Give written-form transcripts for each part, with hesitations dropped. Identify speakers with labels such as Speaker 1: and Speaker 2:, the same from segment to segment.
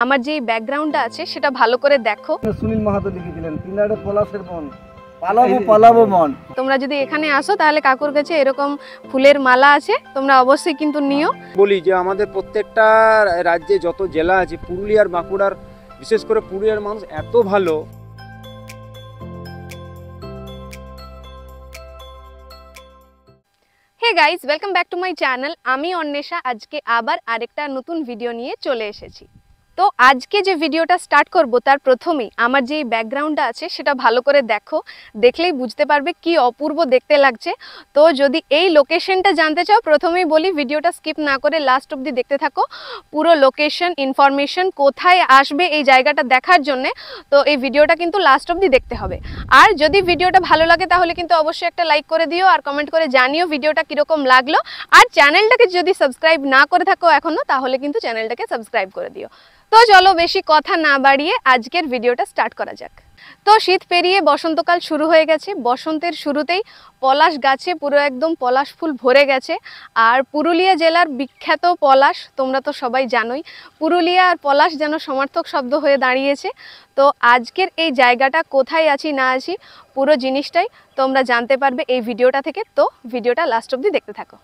Speaker 1: আমার যে ব্যাকগ্রাউন্ডটা আছে সেটা ভালো করে দেখো।
Speaker 2: সুনীল মাহাতো লিখেছিলেন কিনারে পলাশের বন, পালাবো পালাবো মন।
Speaker 1: তোমরা যদি এখানে আসো তাহলে কাকুর কাছে এরকম ফুলের মালা আছে, তোমরা অবশ্যই কিন্তু নিও।
Speaker 3: বলি যে আমাদের প্রত্যেকটা রাজ্যে যত জেলা আছে, পুরুলিয়ার বাঁকুড়ার বিশেষ করে পুরুলিয়ার মানুষ এত ভালো।
Speaker 1: Hey guys, welcome back to my channel. আমি অন্বেষা আজকে আবার আরেকটা নতুন ভিডিও নিয়ে চলে এসেছি। তো আজকে যে ভিডিওটা স্টার্ট করব তার প্রথমেই আমার যে ব্যাকগ্রাউন্ডটা আছে সেটা ভালো করে দেখো, দেখলেই বুঝতে পারবে কি অপূর্ব দেখতে লাগছে। তো যদি এই লোকেশনটা জানতে চাও, প্রথমেই বলি ভিডিওটা স্কিপ না করে লাস্ট অবধি দেখতে থাকো। পুরো লোকেশন ইনফরমেশন কোথায় আসবে এই জায়গাটা দেখার জন্যে, তো এই ভিডিওটা কিন্তু লাস্ট অবধি দেখতে হবে। আর যদি ভিডিওটা ভালো লাগে তাহলে কিন্তু অবশ্যই একটা লাইক করে দিও আর কমেন্ট করে জানিও ভিডিওটা কীরকম লাগলো। আর চ্যানেলটাকে যদি সাবস্ক্রাইব না করে থাকো এখনও, তাহলে কিন্তু চ্যানেলটাকে সাবস্ক্রাইব করে দিও। তো চলো বেশি কথা না বাড়িয়ে আজকের ভিডিওটা স্টার্ট করা যাক। তো শীত পেরিয়ে বসন্তকাল শুরু হয়ে গেছে। বসন্তের শুরুতেই পলাশ গাছে পুরো একদম পলাশ ফুল ভরে গেছে। আর পুরুলিয়া জেলার বিখ্যাত পলাশ তোমরা তো সবাই জানোই। পুরুলিয়া আর পলাশ যেন সমার্থক শব্দ হয়ে দাঁড়িয়েছে। তো আজকের এই জায়গাটা কোথায় আছি না আছি পুরো জিনিসটাই তোমরা জানতে পারবে এই ভিডিওটা থেকে। তো ভিডিওটা লাস্ট অবধি দেখতে থাকো।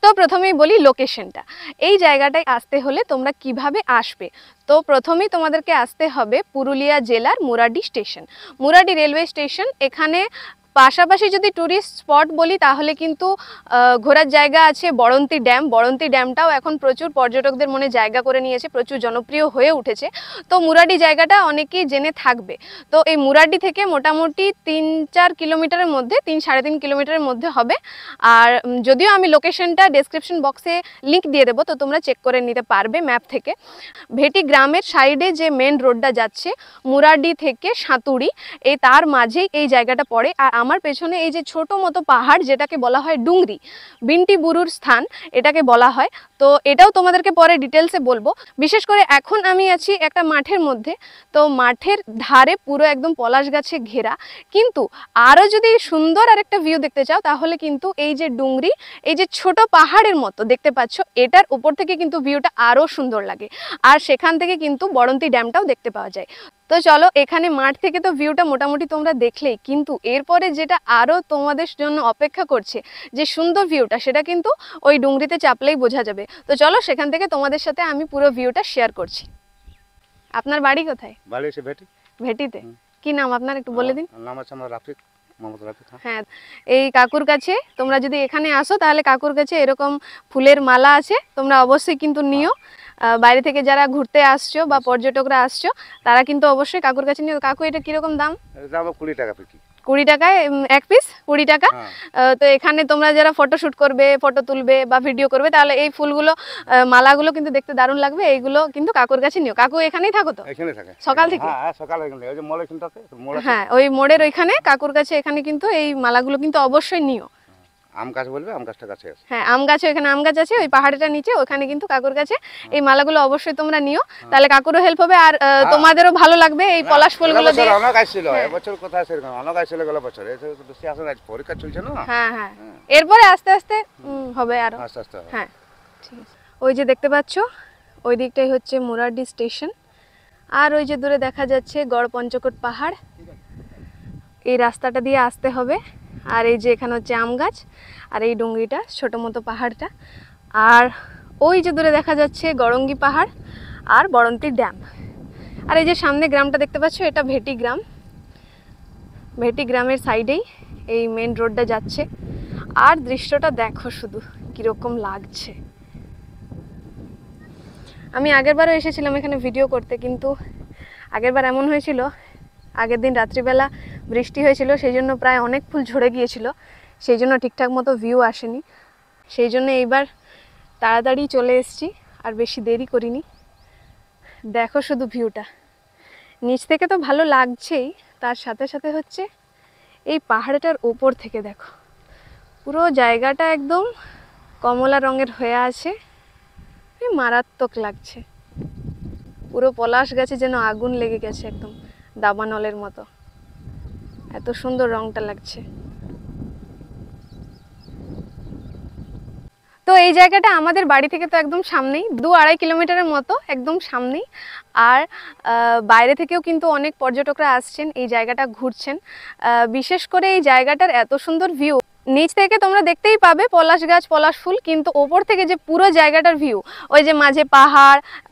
Speaker 1: তো প্রথমেই বলি লোকেশনটা। এই জায়গাটায় আসতে হলে তোমরা কিভাবে আসবে। তো প্রথমেই তোমাদেরকে আসতে হবে পুরুলিয়া জেলার Muradi station, Muradi railway station. এখানে পাশাপাশি যদি ট্যুরিস্ট স্পট বলি তাহলে কিন্তু ঘোরার জায়গা আছে বড়ন্তি ড্যাম। বড়ন্তি ড্যামটাও এখন প্রচুর পর্যটকদের মনে জায়গা করে নিয়েছে, প্রচুর জনপ্রিয় হয়ে উঠেছে। তো মুরাডি জায়গাটা অনেকেই জেনে থাকবে। তো এই মুরাডি থেকে মোটামুটি 3-4 কিলোমিটারের মধ্যে, 3-3.5 কিলোমিটারের মধ্যে হবে। আর যদিও আমি লোকেশনটা ডেসক্রিপশন বক্সে লিঙ্ক দিয়ে দেবো, তো তোমরা চেক করে নিতে পারবে ম্যাপ থেকে। ভেটি গ্রামের সাইডে যে মেন রোডটা যাচ্ছে মুরাডি থেকে সাঁতুড়ি, এই তার মাঝেই এই জায়গাটা পড়ে। আর আমার পেছনে এই যে ছোট মতো পাহাড় যেটাকে বলা হয় ডুংরি, বিন্টি বুরুর স্থান এটাকে বলা হয়। তো এটাও তোমাদেরকে পরে ডিটেলসে বলবো। বিশেষ করে এখন আমি আছি একটা মাঠের মধ্যে। তো মাঠের ধারে পুরো একদম পলাশ গাছে ঘেরা। কিন্তু আরও যদি সুন্দর আরেকটা ভিউ দেখতে চাও তাহলে কিন্তু এই যে ডুংরি, এই যে ছোট পাহাড়ের মতো দেখতে পাচ্ছ, এটার উপর থেকে কিন্তু ভিউটা আরও সুন্দর লাগে। আর সেখান থেকে কিন্তু বড়ন্তি ড্যামটাও দেখতে পাওয়া যায়। তো চলো, এখানে মাঠ থেকে তো ভিউটা মোটামুটি তোমরা দেখলেই, কিন্তু এরপরে যেটা আরও তোমাদের জন্য অপেক্ষা করছে যে সুন্দর ভিউটা, সেটা কিন্তু ওই ডুংরিতে চাপলেই বোঝা যাবে। তো চলো সেখান থেকে তোমাদের সাথে আমি পুরো ভিউটা শেয়ার করছি। আপনার বাড়ি কোথায়?
Speaker 3: বাড়ি এসে ভেটি।
Speaker 1: ভেটিতে? কি নাম আপনার একটু বলে দিন।
Speaker 3: নাম আছে আমার রাফিক, মোহাম্মদ রাফিক।
Speaker 1: হ্যাঁ, এই কাকুর কাছে তোমরা যদি এখানে আসো তাহলে কাকুর কাছে এরকম ফুলের মালা আছে, তোমরা অবশ্যই কিন্তু নিও। বাইরে থেকে যারা ঘুরতে আসছো বা পর্যটকরা আসছো তারা কিন্তু অবশ্যই কাকুর কাছে নিও। কাকু, এটা কিরকম দাম?
Speaker 3: দাম 20 টাকা পিস।
Speaker 1: 20 টাকায় এক পিস, 20 টাকা। তো এখানে তোমরা যারা ফটোশ্যুট করবে, ফটো তুলবে বা ভিডিও করবে, তাহলে এই ফুলগুলো মালাগুলো কিন্তু দেখতে দারুণ লাগবে। এইগুলো কিন্তু কাকুর কাছে নিও। কাকু এখানেই থাকো তো?
Speaker 3: এখানে থাকে
Speaker 1: সকাল থেকে?
Speaker 3: হ্যাঁ, সকালে এখানে ওই যে মোড়ের কিনটাতে মোড়।
Speaker 1: হ্যাঁ, ওই মোড়ের ওইখানে কাকুর কাছে এখানে কিন্তু এই মালাগুলো কিন্তু অবশ্যই নিও।
Speaker 3: আম গাছ বলবে, আম গাছটা কাছে আছে।
Speaker 1: হ্যাঁ, আম গাছ, ওখানে আম গাছ আছে ওই পাহাড়টার নিচে, ওখানে কিন্তু কাকুর কাছে এই মালাগুলো অবশ্যই তোমরা নিও। তাহলে কাকুরও হেল্প হবে আর তোমাদেরও ভালো লাগবে এই পলাশ ফুলগুলো দিয়ে।
Speaker 3: অনেক আসছিল এবছর, কোথায় সেরকম অনেক আসছিল গেল বছর। এটা বেশি আসে না, পরীক্ষা চলছে না।
Speaker 1: হ্যাঁ হ্যাঁ, এরপরে আস্তে আস্তে হবে আরো।
Speaker 3: আস্তে আস্তে।
Speaker 1: হ্যাঁ ঠিক আছে। ওই যে দেখতে পাচ্ছ ওই দিকটাই হচ্ছে মুরাডি স্টেশন। আর ওই যে দূরে দেখা যাচ্ছে গড় পঞ্চকোট পাহাড়। এই রাস্তাটা দিয়ে আসতে হবে। আর এই যে এখানে হচ্ছে আম গাছ আর এই ডুংরিটা, ছোটো মতো পাহাড়টা। আর ওই যে দূরে দেখা যাচ্ছে গড়ঙ্গি পাহাড় আর বড়ন্তি ড্যাম। আর এই যে সামনে গ্রামটা দেখতে পাচ্ছ, এটা ভেটি গ্রাম। ভেটি গ্রামের সাইডেই এই মেন রোডটা যাচ্ছে। আর দৃশ্যটা দেখো শুধু কীরকম লাগছে। আমি আগেরবারও এসেছিলাম এখানে ভিডিও করতে, কিন্তু আগেরবার এমন হয়েছিল, আগের দিন রাত্রিবেলা বৃষ্টি হয়েছিল, সেই জন্য প্রায় অনেক ফুল ঝরে গিয়েছিল, সেই জন্য ঠিকঠাক মতো ভিউ আসেনি। সেই জন্য এইবার তাড়াতাড়ি চলে এসেছি আর বেশি দেরি করিনি। দেখো শুধু ভিউটা, নিচ থেকে তো ভালো লাগছেই, তার সাথে সাথে হচ্ছে এই পাহাড়টার ওপর থেকে দেখো পুরো জায়গাটা একদম কমলা রঙের হয়ে আছে, মারাত্মক লাগছে। পুরো পলাশ গাছে যেন আগুন লেগে গেছে, একদম দাবানলের মতো, এত সুন্দর রংটা লাগছে। তো এই জায়গাটা আমাদের বাড়ি থেকে তো একদম সামনেই, 2-2.5 কিলোমিটারের মতো একদম সামনেই। আর বাইরে থেকেও কিন্তু অনেক পর্যটকরা আসছেন, এই জায়গাটা ঘুরছেন। বিশেষ করে এই জায়গাটার এত সুন্দর ভিউ, নিচ থেকে তোমরা দেখতেই পাবে পলাশ গাছ, পলাশ ফুল, কিন্তু ওপর থেকে যে পুরো জায়গাটার ভিউ, ওই যে মাঝে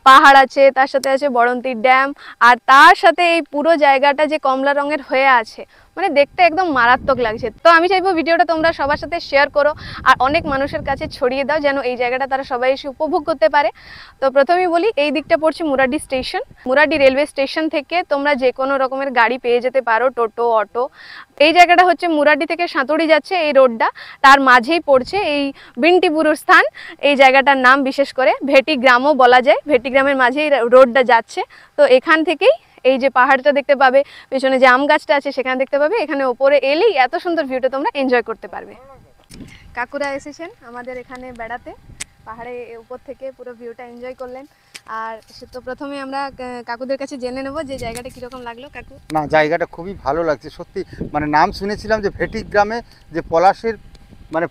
Speaker 1: পাহাড় আছে, তার সাথে আছে বড়ন্তি ড্যাম, আর তার সাথে এই পুরো জায়গাটা যে কমলা রঙের হয়ে আছে, মানে দেখতে একদম মারাত্মক লাগছে। তো আমি চাইবো ভিডিওটা তোমরা সবার সাথে শেয়ার করো আর অনেক মানুষের কাছে ছড়িয়ে দাও, যেন এই জায়গাটা তারা সবাই এসে উপভোগ করতে পারে। তো প্রথমেই বলি, এই দিকটা পড়ছে Muraddi station. Muraddi railway station থেকে তোমরা যে কোনো রকমের গাড়ি পেয়ে যেতে পারো, টোটো, অটো। এই জায়গাটা হচ্ছে মুরাড্ডি থেকে সাঁতুড়ি যাচ্ছে এই রোডটা, তার মাঝেই পড়ছে এই বিন্টিপুরুর স্থান। এই জায়গাটার নাম বিশেষ করে ভেটি গ্রামও বলা যায়, ভেটি গ্রামের মাঝেই রোডটা যাচ্ছে। তো এখান থেকেই এই যে পাহাড়টা দেখতে পাবে, পেছনে যে আম গাছটা আছে সেখানে দেখতে পাবে, এখানে ওপরে এলেই এত সুন্দর ভিউটা তোমরা এনজয় করতে পারবে। কাকুরা এসেছেন আমাদের এখানে বেড়াতে, পাহাড়ে উপর থেকে পুরো ভিউটা এনজয় করলেন। আর তো প্রথমে আমরা কাকুদের কাছে জেনে নেব যে জায়গাটা কীরকম লাগলো। কাকু,
Speaker 4: না, জায়গাটা খুবই ভালো লাগছে সত্যি। মানে নাম শুনেছিলাম যে ভেটি গ্রামে যে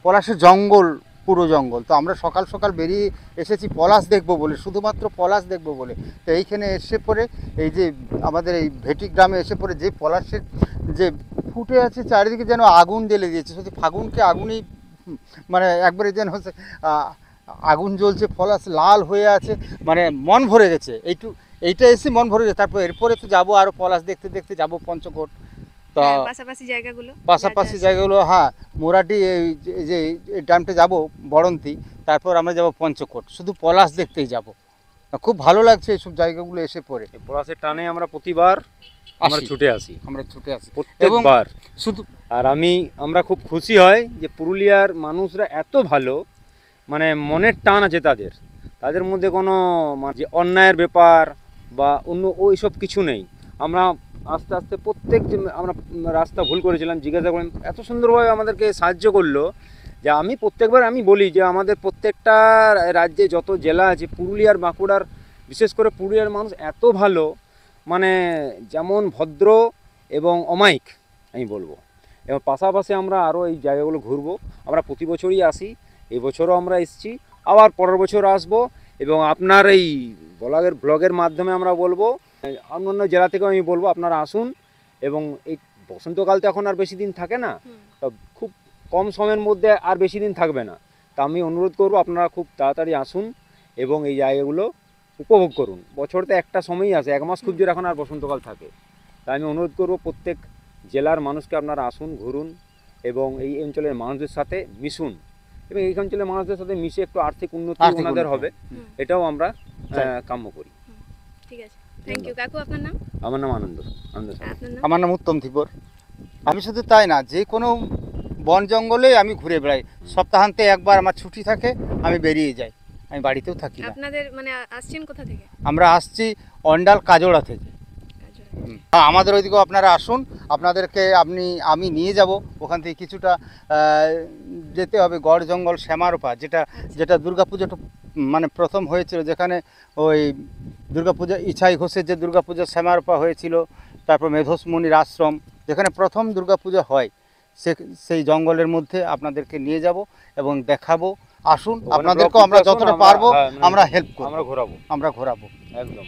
Speaker 4: পলাশের জঙ্গল, পুরো জঙ্গল। তো আমরা সকাল সকাল বেরিয়ে এসেছি পলাশ দেখবো বলে, শুধুমাত্র পলাশ দেখবো বলে। তো এইখানে এসে পরে এই যে আমাদের এই ভেটি গ্রামে এসে পরে যে পলাশের যে ফুটে আছে চারিদিকে, যেন আগুন জ্বেলে দিয়েছে। সত্যি ফাগুনকে আগুনই মানে একবারে যেন হচ্ছে আগুন জ্বলছে, পলাশ লাল হয়ে আছে, মানে মন ভরে গেছে। এইটা এসে মন ভরে গেছে। তারপর এরপরে তো যাবো আরও পলাশ দেখতে দেখতে যাবো পঞ্চকোট। তো পাশাপাশি জায়গাগুলো, হ্যাঁ, মুরাড্ডি এই যে ড্যামটা যাবো, বড়ন্তি, তারপর আমরা যাব পঞ্চকোট, শুধু পলাশ দেখতেই যাব। খুব ভালো লাগছে এইসব জায়গাগুলো এসে পড়ে।
Speaker 3: পলাশের টানে আমরা প্রতিবার আমরা ছুটে আসি
Speaker 4: প্রত্যেকবার
Speaker 3: শুধু। আর আমরা খুব খুশি হয় যে পুরুলিয়ার মানুষরা এত ভালো, মানে মনের টান আছে তাদের মধ্যে কোনো যে অন্যায়ের ব্যাপার বা অন্য ওই সব কিছু নেই। আমরা আস্তে আস্তে আমরা রাস্তা ভুল করেছিলাম, জিজ্ঞাসা করেন, এত সুন্দরভাবে আমাদেরকে সাহায্য করলো যে প্রত্যেকবার আমি বলি যে আমাদের প্রত্যেকটা রাজ্যে যত জেলা আছে, পুরুলিয়ার বাঁকুড়ার, বিশেষ করে পুরুলিয়ার মানুষ এত ভালো, মানে যেমন ভদ্র এবং অমায়িক আমি বলবো। এবং পাশাপাশি আমরা আরও এই জায়গাগুলো ঘুরবো। আমরা প্রতি বছরই আসি, এই বছরও আমরা এসেছি, আবার পরের বছর আসবো। এবং আপনার এই ব্লগের মাধ্যমে আমরা বলবো, অন্যান্য জেলা থেকেও আমি বলবো আপনারা আসুন। এবং এই বসন্তকাল তো এখন আর বেশি দিন থাকে না, তো খুব কম সময়ের মধ্যে আর বেশি দিন থাকবে না। তা আমি অনুরোধ করবো আপনারা খুব তাড়াতাড়ি আসুন এবং এই জায়গাগুলো উপভোগ করুন। বছরতে একটা সময়ই আসে, 1 মাস খুব জোর এখন আর বসন্তকাল থাকে। তাই আমি অনুরোধ করবো প্রত্যেক জেলার মানুষকে আপনারা আসুন, ঘুরুন এবং এই অঞ্চলের মানুষদের সাথে মিশুন। এবং এই অঞ্চলের মানুষদের সাথে মিশে একটু আর্থিক উন্নতি ওনাদের হবে, এটাও আমরা কাম্য করি।
Speaker 1: ঠিক আছে, থ্যাংক ইউ। কাকু, আপনার নাম?
Speaker 3: আমার নাম আনন্দ।
Speaker 4: আমার নাম উত্তম ধীবর। আমি শুধু তাই না, যে কোনো বন জঙ্গলে আমি ঘুরে বেড়াই। সপ্তাহান্তে একবার আমার ছুটি থাকে, আমি বেরিয়ে যাই, আমি বাড়িতেও থাকি না।
Speaker 1: আপনাদের মানে আসছেন কোথা থেকে?
Speaker 4: আমরা আসছি অন্ডাল কাজোড়া থেকে। আমাদের ওইদিকেও আপনারা আসুন, আপনাদেরকে আমি নিয়ে যাব। ওখান থেকে কিছুটা যেতে হবে গড় জঙ্গল শ্যামারোপা, যেটা দুর্গাপুজোটা মানে প্রথম হয়েছিল, যেখানে ওই দুর্গাপূজা ইছাই ঘোষের যে দুর্গাপূজা শ্যামারোপা হয়েছিল, তারপর মেধস মুনির আশ্রম, যেখানে প্রথম দুর্গাপূজা হয়, সেই জঙ্গলের মধ্যে আপনাদেরকে নিয়ে যাব এবং দেখাবো। আসুন, আপনাদেরকেও আমরা যতটা পারবো আমরা হেল্প করব, আমরা ঘোরাবো
Speaker 3: একদম।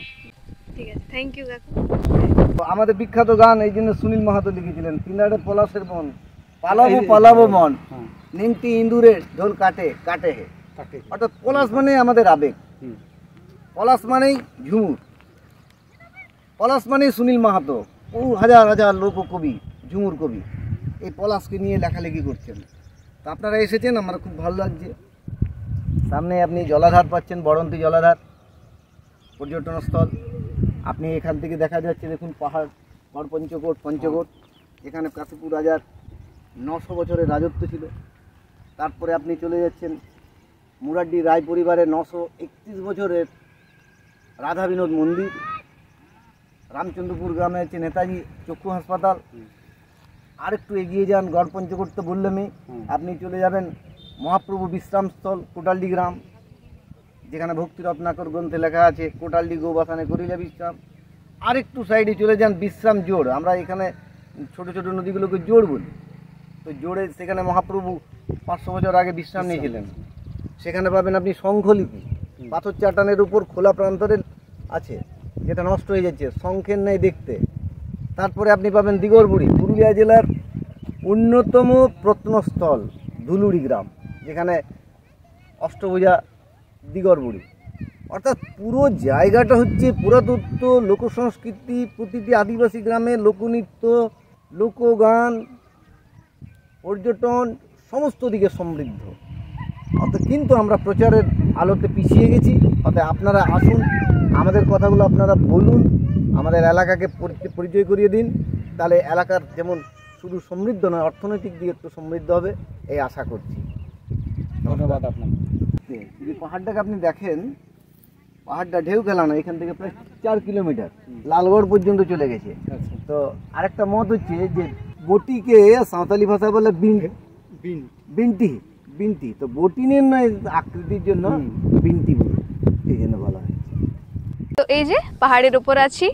Speaker 1: ঠিক আছে, থ্যাংক ইউ কাকু।
Speaker 2: আমাদের বিখ্যাত গান এই জন্য সুনীল মাহাতো লিখেছিলেন, তিনারে পলাশের মন, পালাবো পালাবো মন, নিমতি ইন্দুরে ঢোল কাটে কাটে হে। অর্থাৎ পলাশ মানে আমাদের আবেগ, পলাশ মানেই ঝুমুর, পলাশ মানেই সুনীল মাহাতো, হাজার হাজার লোককবি, ঝুমুর কবি এই পলাশকে নিয়ে লেখালেখি করছেন। তো আপনারা এসেছেন, আমার খুব ভালো লাগছে। সামনে আপনি জলাধার পাচ্ছেন, বড়ন্তি জলাধার পর্যটনস্থল। আপনি এখান থেকে দেখা যাচ্ছে, দেখুন পাহাড়, পঞ্চকোট। এখানে কাশীপুর রাজার 900 বছরের রাজত্ব ছিল। তারপরে আপনি চলে যাচ্ছেন মুরাড্ডি রায় পরিবারের 931 বছরের রাধা বিনোদ মন্দির। রামচন্দ্রপুর গ্রামে আছে নেতাজি চক্ষু হাসপাতাল। আর একটু এগিয়ে যান, গড় পঞ্চকোট তো বললামই, আপনি চলে যাবেন মহাপ্রভু বিশ্রামস্থল কোটালডি গ্রাম, যেখানে ভক্তি রত্নাকর গ্রন্থে লেখা আছে কোটালডি গৌবাসানে করিলা বিশ্রাম। আর একটু সাইডে চলে যান বিশ্রাম জোড়, আমরা এখানে ছোট ছোট নদীগুলোকে জোড় বলি। তো জোড়ে সেখানে মহাপ্রভু 500 বছর আগে বিশ্রাম নিয়েছিলেন। সেখানে পাবেন আপনি শঙ্খলিপি, পাথর চাটানের উপর খোলা প্রান্তরে আছে, যেটা নষ্ট হয়ে যাচ্ছে, শঙ্খের ন্যায় দেখতে। তারপরে আপনি পাবেন দিগরবুড়ি, পুরুলিয়া জেলার অন্যতম প্রত্নস্থল ধুলুড়ি গ্রাম, যেখানে অষ্টভুজা দিগরবুড়ি। অর্থাৎ পুরো জায়গাটা হচ্ছে পুরাতত্ত্ব, লোকসংস্কৃতি, প্রতিটি আদিবাসী গ্রামে লোকনৃত্য, লোকগান, পর্যটন সমস্ত দিকে সমৃদ্ধ। অর্থাৎ কিন্তু আমরা প্রচারের আলোতে পিছিয়ে গেছি। অর্থাৎ আপনারা আসুন, আমাদের কথাগুলো আপনারা বলুন, আমাদের এলাকাকে পরিচয় করিয়ে দিন, তাহলে এলাকার যেমন শুধু সমৃদ্ধ নয়, অর্থনৈতিক দিকে একটু সমৃদ্ধ হবে এই আশা করছি।
Speaker 5: ধন্যবাদ আপনাকে।
Speaker 2: যদি পাহাড়টাকে আপনি দেখেন, পাহাড়টা ঢেউ খেলা না, এখান থেকে প্রায় 4 কিলোমিটার লালগড় পর্যন্ত চলে গেছে। তো আরেকটা মত হচ্ছে যে বটিকে সাঁওতালি ভাষা বলে বিনটি, বিনটি, তো বটিনের নয় আকৃতির জন্য বিনটি বলে, এই জন্য বলা হয়।
Speaker 1: তো এই যে পাহাড়ের উপর আছি,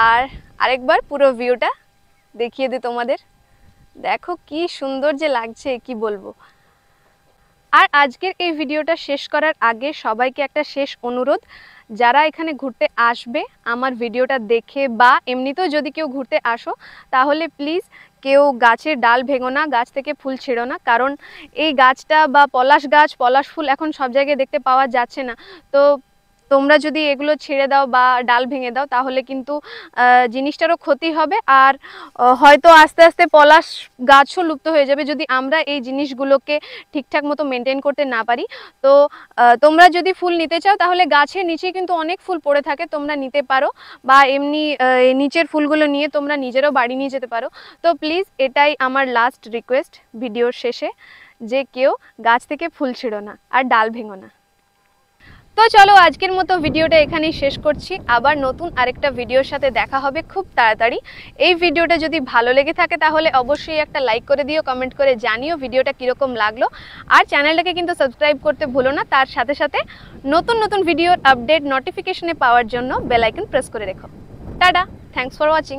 Speaker 1: আর আরেকবার পুরো ভিউটা দেখিয়ে দিই তোমাদের। দেখো কি সুন্দর যে লাগছে, কি বলবো। আর আজকের এই ভিডিওটা শেষ করার আগে সবাইকে একটা শেষ অনুরোধ, যারা এখানে ঘুরতে আসবে আমার ভিডিওটা দেখে বা এমনিতেও যদি কেউ ঘুরতে আসো, তাহলে প্লিজ কেউ গাছের ডাল ভেঙো না, গাছ থেকে ফুল ছিঁড়ো না। কারণ এই গাছটা বা পলাশ গাছ, পলাশ ফুল এখন সব জায়গায় দেখতে পাওয়া যাচ্ছে না। তো তোমরা যদি এগুলো ছেড়ে দাও বা ডাল ভেঙে দাও, তাহলে কিন্তু জিনিসটারও ক্ষতি হবে, আর হয়তো আস্তে আস্তে পলাশ গাছও লুপ্ত হয়ে যাবে যদি আমরা এই জিনিসগুলোকে ঠিকঠাক মতো মেনটেন করতে না পারি। তো তোমরা যদি ফুল নিতে চাও, তাহলে গাছের নিচে কিন্তু অনেক ফুল পড়ে থাকে, তোমরা নিতে পারো, বা এমনি নিচের ফুলগুলো নিয়ে তোমরা নিজেরও বাড়ি নিয়ে যেতে পারো। তো প্লিজ এটাই আমার লাস্ট রিকোয়েস্ট ভিডিওর শেষে, যে কেউ গাছ থেকে ফুল ছিঁড়ো না আর ডাল ভেঙো না। তো চলো আজকের মতো ভিডিওটা এখানেই শেষ করছি। আবার নতুন আরেকটা ভিডিওর সাথে দেখা হবে খুব তাড়াতাড়ি। এই ভিডিওটা যদি ভালো লেগে থাকে তাহলে অবশ্যই একটা লাইক করে দিও, কমেন্ট করে জানিও ভিডিওটা কীরকম লাগলো। আর চ্যানেলটাকে কিন্তু সাবস্ক্রাইব করতে ভুলো না। তার সাথে সাথে নতুন নতুন ভিডিওর আপডেট নোটিফিকেশনে পাওয়ার জন্য বেল আইকন প্রেস করে রেখো। Tata, thanks for watching.